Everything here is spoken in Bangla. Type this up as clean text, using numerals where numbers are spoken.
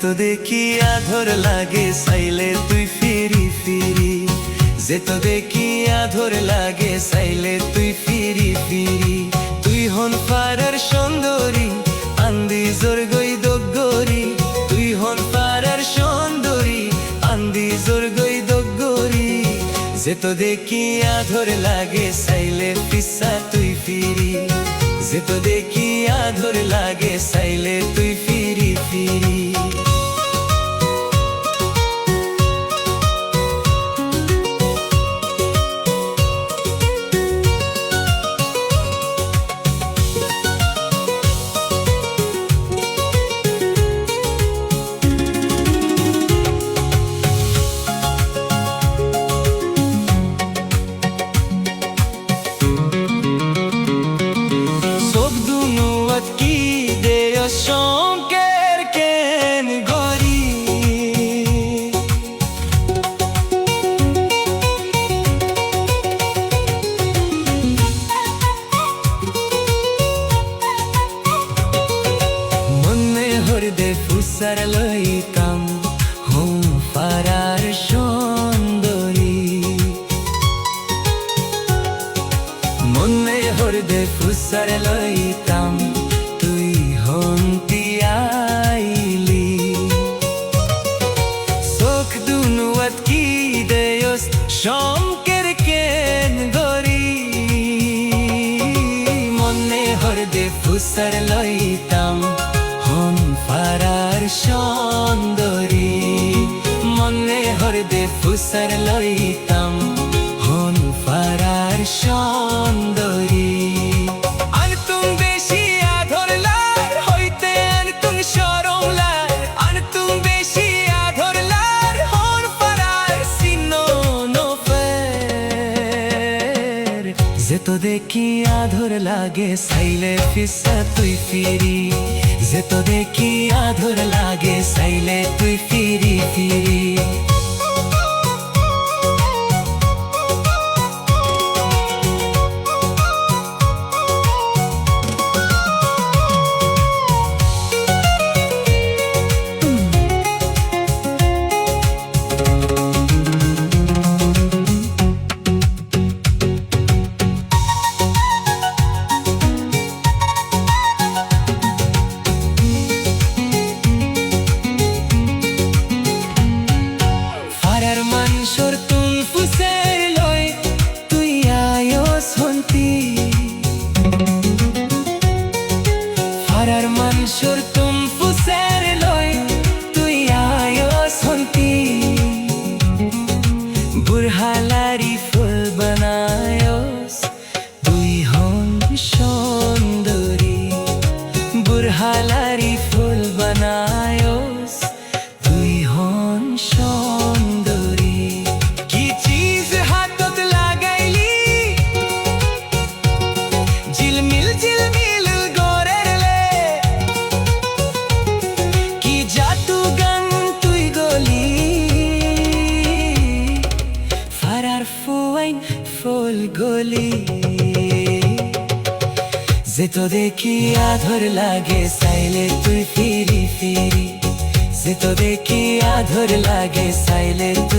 তো দেখি আধর লাগে চাইলে তুই ফিরি ফিরি, যে তো দেখি আধর লাগে চাইলে তুই ফিরি ফিরি। তুই হন পাড়ার সুন্দরী আন্দি জোর গই দগরি, তুই হন পাড়ার সুন্দরী আন্দি জোর গই দগরি। যে তো দেখি আধর লাগে চাইলে পিসা তুই ফিরি, যে তো দেখি আধর লাগে চাইলে তুই ফিরি ফিরি। শঙ্কের কেন গরি মনে হরদে ফুসার লইতাম হুম পারার সুন্দরী, মনে হরদে ফুসার লইতাম তুই হন্তি আইলি। চোখ দুনুয়াত কি দেয়স শঙ্কের কেন গরি, মনে হরদে ফুসার লইতাম হন পারার সুন্দরী, মনে হরদে ফুসার লইতাম হন পারার সুন্দরী। যে তো দেখি আধর লাগে চাইলে পিসা তুই ফিরি, যে তো দেখি আধর লাগে চাইলে তুই ফিরি ফিরি। মানুষের তুম ফুসের লই তুই আয়স হন্তি, বুরহালারি ফুল বানায়স তুই হন সুন্দরী, বুরহালারি ফুল বানায়স তুই হন সুন্দরী। কি চিজ হাতত লাগাইলি ঝিলমিল ঝিলমিল ফুল গলি। যে তো দেখি আধর লাগে চাইলে তুই ফিরি ফিরি, যে তো দেখি আধর লাগে চাইলে তুই